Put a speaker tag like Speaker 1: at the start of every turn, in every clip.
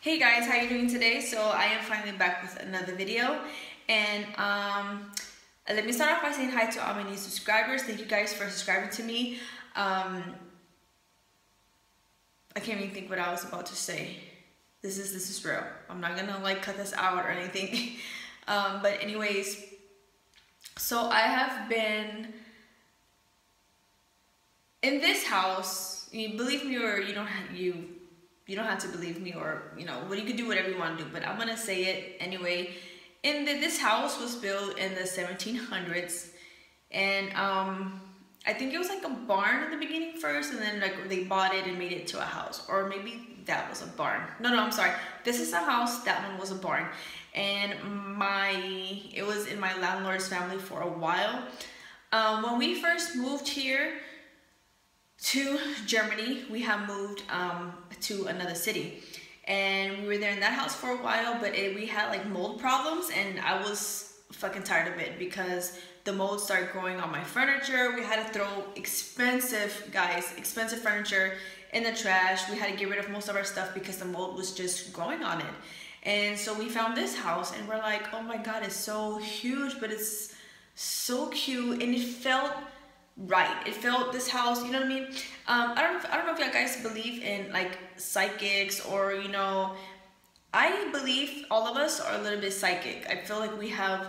Speaker 1: Hey guys, how are you doing today? So I am finally back with another video, and let me start off by saying hi to all my new subscribers. Thank you guys for subscribing to me. I can't even think what I was about to say. This is real. I'm not gonna like cut this out or anything. But anyways, so I have been in this house. You believe me or you don't have to believe me, or you can do whatever you want to do, but I'm gonna say it anyway. This house was built in the 1700s, and I think it was like a barn in the beginning first, and then like they bought it and made it to a house, or maybe that was a barn. No, I'm sorry. This is a house. That one was a barn, and it was in my landlord's family for a while. When we first moved here to Germany, we have moved to another city, and we were there in that house for a while, but we had like mold problems, and I was fucking tired of it because the mold started growing on my furniture. We had to throw expensive furniture in the trash. We had to get rid of most of our stuff because the mold was just growing on it. And so we found this house, and we're like, oh my god, it's so huge, but it's so cute, and it felt right. It felt, this house, you know what I mean? I don't know if you guys believe in like psychics, or I believe all of us are a little bit psychic. I feel like we have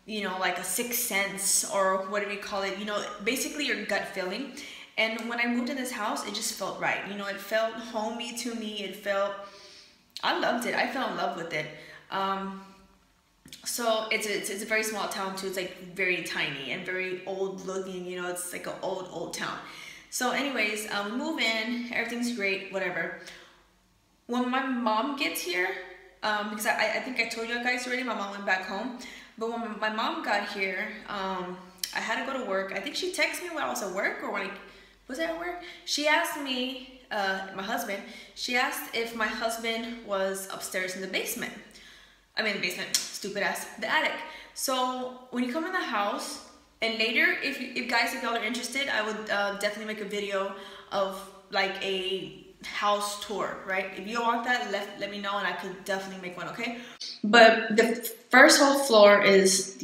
Speaker 1: like a sixth sense, or what do we call it, basically your gut feeling. And when I moved in this house, it just felt right. It felt homey to me. I loved it. I fell in love with it. So it's a very small town too. It's like very tiny and very old looking, it's like an old town. So anyways, we move in, everything's great, whatever. When my mom gets here, because I think I told you guys already, my mom went back home. But when my mom got here, I had to go to work. I think she texted me when I was at work, or was I at work? She asked me, my husband, she asked if my husband was upstairs in the basement. I mean the basement, stupid ass, the attic. So when you come in the house, and later, if y'all are interested, I would definitely make a video of like a house tour, right? If you want that, let me know, and I could definitely make one, okay? But the first whole floor is,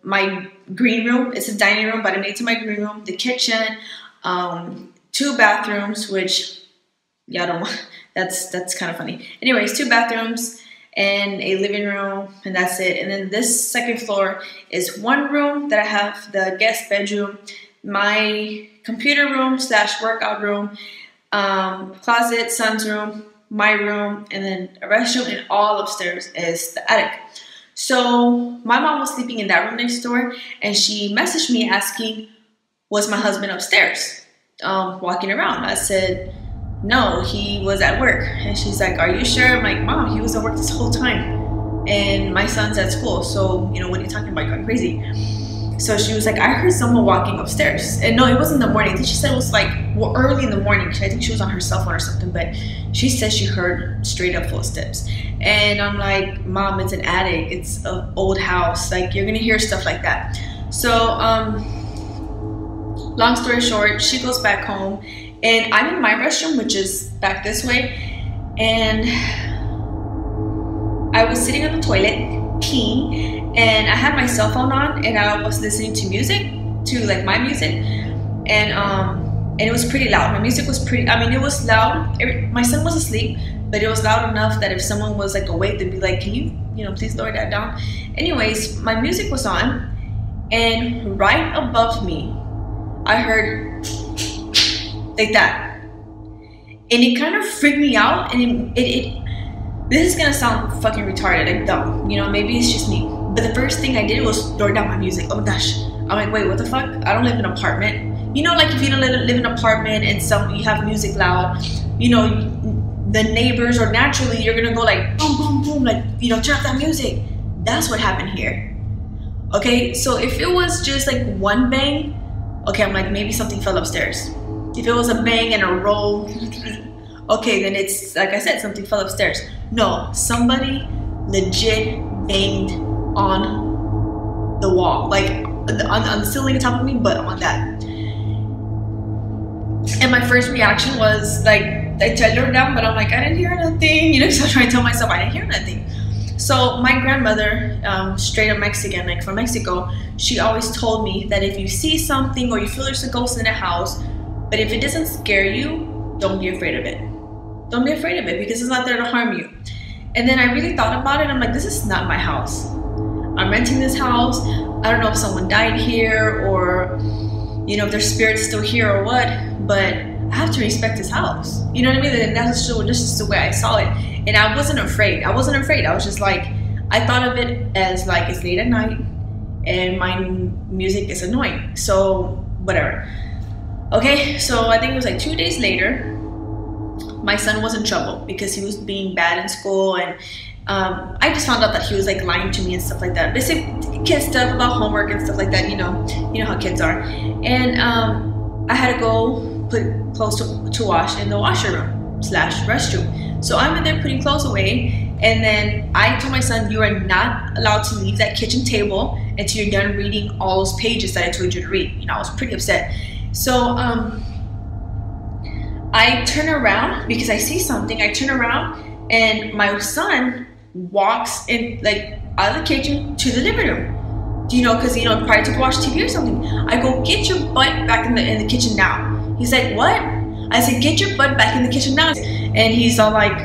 Speaker 1: my green room. It's a dining room, but I made it to my green room. The kitchen, 2 bathrooms, which y'all don't want. That's kind of funny. Anyways, 2 bathrooms and a living room, and that's it. And then this second floor is 1 room that I have the guest bedroom, my computer room / workout room, closet, son's room, my room, and then a restroom, and all upstairs is the attic. So my mom was sleeping in that room next door, and she messaged me asking, was my husband upstairs walking around? I said, no, he was at work. And she's like, are you sure? I'm like, Mom, he was at work this whole time, and my son's at school, so what are you talking about? You're going crazy. So she was like, I heard someone walking upstairs. And no, it wasn't in the morning. I think she said it was like early in the morning. I think she was on her cell phone or something, but she said she heard straight up footsteps. And I'm like, Mom, it's an attic, it's an old house, like you're gonna hear stuff like that. So long story short, she goes back home, and I'm in my restroom, which is back this way, and I was sitting on the toilet peeing, and I had my cell phone on, and I was listening to music, to like my music, and it was pretty loud. My music was it was loud. My son was asleep, but it was loud enough that if someone was like awake, they'd be like, can you please lower that down? Anyways, my music was on, and right above me, I heard like that, and it kind of freaked me out, and this is gonna sound fucking retarded, like dumb, maybe it's just me, but the first thing I did was lower down my music. Oh my gosh, I'm like, wait, what the fuck? I don't live in an apartment. Like if you don't live in an apartment and you have music loud, the neighbors, or naturally you're gonna go like boom, boom, boom, like turn off that music. That's what happened here. Okay, so if it was just like one bang, okay, I'm like, maybe something fell upstairs. If it was a bang and a roll, okay, then it's, like I said, something fell upstairs. No, somebody legit banged on the wall, like on the ceiling on top of me, but on that. And my first reaction was like, I turned her down, but I'm like, I didn't hear nothing, you know, so I try to tell myself I didn't hear nothing. So my grandmother, straight up Mexican, like from Mexico, she always told me that if you see something or you feel there's a ghost in a house, but if it doesn't scare you, don't be afraid of it. Don't be afraid of it, because it's not there to harm you. And then I really thought about it. I'm like, this is not my house. I'm renting this house. I don't know if someone died here, or, you know, if their spirit's still here or what, but I have to respect this house. You know what I mean? And that's just the way I saw it. And I wasn't afraid. I wasn't afraid. I was just like, I thought of it as like, it's late at night and my music is annoying. So whatever. Okay, so I think it was like 2 days later, my son was in trouble because he was being bad in school, and I just found out that he was like lying to me and stuff like that. Basic kid stuff about homework and stuff like that, you know how kids are. And I had to go put clothes to wash in the washer room / restroom. So I'm in there putting clothes away, and then I told my son, you are not allowed to leave that kitchen table until you're done reading all those pages that I told you to read. You know, I was pretty upset. So I turn around because I see something. I turn around and my son walks in, like, out of the kitchen to the living room. You know, because, you know, probably to watch TV or something. I go, get your butt back in the kitchen now. He's like, what? I said, get your butt back in the kitchen now. And he's all like,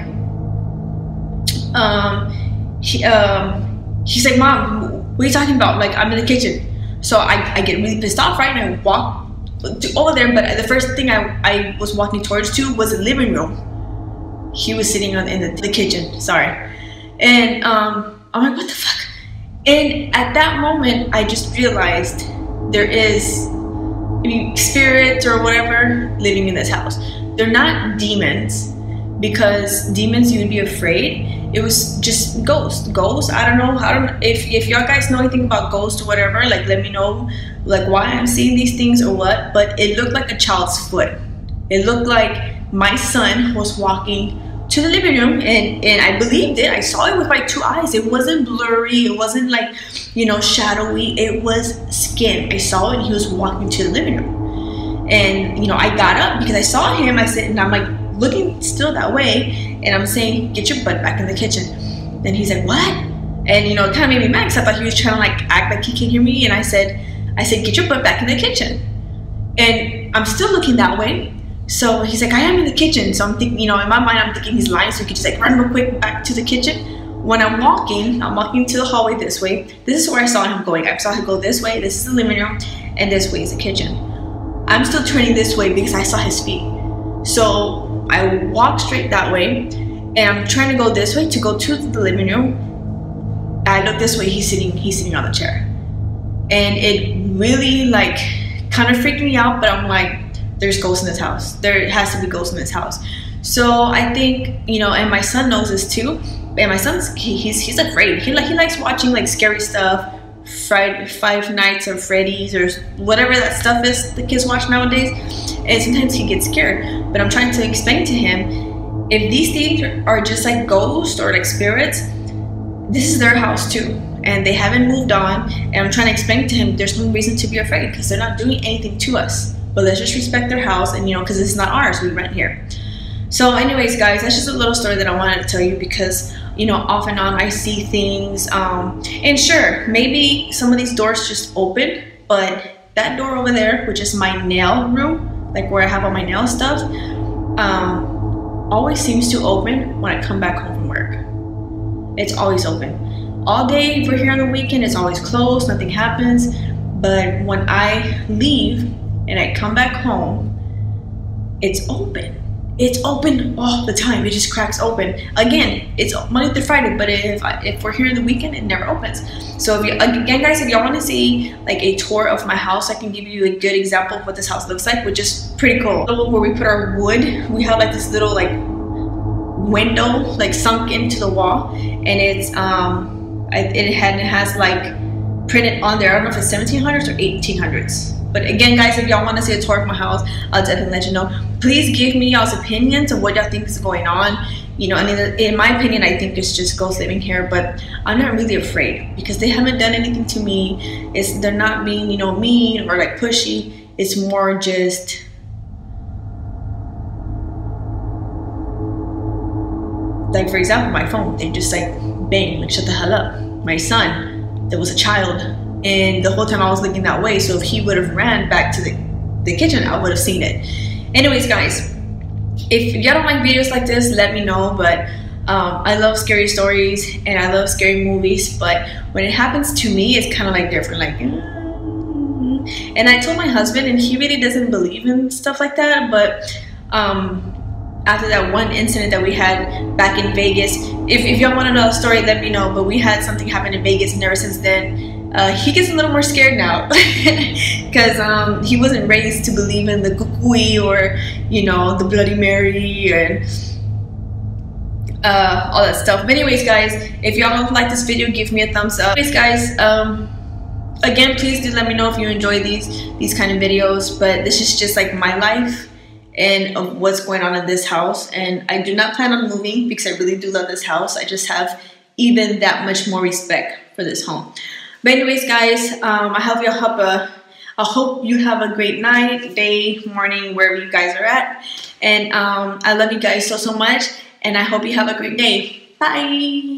Speaker 1: he's like, Mom, what are you talking about? Like, I'm in the kitchen. So I get really pissed off, right? And I walk over there, but the first thing I was walking towards to was the living room. He was sitting in the kitchen, sorry. And I'm like, what the fuck? And at that moment, I just realized there is spirits or whatever living in this house. They're not demons, because demons you would be afraid. It was just ghosts. I don't know. If y'all guys know anything about ghosts or whatever, like, let me know, like, why I'm seeing these things or what. But it looked like a child's foot. It looked like my son was walking to the living room, and I believed it. I saw it with my 2 eyes. It wasn't blurry. It wasn't like, you know, shadowy. It was skin. I saw it, and he was walking to the living room. And, you know, I got up because I saw him. I said, and I'm like looking still that way, and I'm saying, get your butt back in the kitchen. Then he's like, what? And, you know, it kind of made me mad because I thought he was trying to like act like he can hear me. And I said, get your butt back in the kitchen. And I'm still looking that way. So he's like, I am in the kitchen. So I'm thinking, you know, in my mind, I'm thinking he's lying, so he could just like run real quick back to the kitchen. When I'm walking to the hallway this way. This is where I saw him going. I saw him go this way. This is the living room, and this way is the kitchen. I'm still turning this way because I saw his feet. So I walk straight that way, and I'm trying to go this way to go to the living room. I look this way. He's sitting on the chair, and it really like kind of freaked me out. But I'm like, there's ghosts in this house. There has to be ghosts in this house. So I think, you know, and my son knows this too. And my son's, he's afraid. He likes watching like scary stuff, Five Nights at Freddy's or whatever that stuff is the kids watch nowadays. And sometimes he gets scared. But I'm trying to explain to him, if these things are just like ghosts or like spirits, this is their house too. And they haven't moved on. And I'm trying to explain to him, there's no reason to be afraid because they're not doing anything to us. But let's just respect their house, and, you know, because it's not ours, we rent here. So anyways, guys, that's just a little story that I wanted to tell you because, you know, off and on I see things. And sure, maybe some of these doors just open, but that door over there, which is my nail room, like where I have all my nail stuff, always seems to open when I come back home from work. It's always open. All day, if we're here on the weekend, it's always closed, nothing happens. But when I leave and I come back home, it's open. It's open all the time. It just cracks open. Again, it's Monday through Friday, but if we're here in the weekend, it never opens. So if you, again, guys, if y'all want to see like a tour of my house, I can give you a good example of what this house looks like, which is pretty cool. Where we put our wood, we have like this little like window like sunk into the wall, and it's it has like printed on there. I don't know if it's 1700s or 1800s. But again, guys, if y'all want to see a tour of my house, I'll definitely let you know. Please give me y'all's opinions of what y'all think is going on. You know, and in my opinion, I think it's just ghosts living here, but I'm not really afraid because they haven't done anything to me. They're not being, you know, mean or like pushy. It's more just like for example, my phone, they just like bang, like shut the hell up. My son, there was a child, and the whole time I was looking that way, so if he would have ran back to the kitchen, I would have seen it. Anyways, guys, if y'all don't like videos like this, let me know. But I love scary stories and I love scary movies, but when it happens to me, it's kind of like different, like and I told my husband, and he really doesn't believe in stuff like that, but after that one incident that we had back in Vegas, if y'all want to know the story, let me know. But we had something happen in Vegas, and ever since then he gets a little more scared now because he wasn't raised to believe in the kukui or, you know, the Bloody Mary and all that stuff. But anyways, guys, if y'all like this video, give me a thumbs up. Anyways, guys, again, please do let me know if you enjoy these kind of videos. But this is just like my life and of what's going on in this house, and I do not plan on moving because I really do love this house. I just have even that much more respect for this home. But anyways, guys, I hope you have a great night, day, morning, wherever you guys are at. And I love you guys so much, and I hope you have a great day. Bye.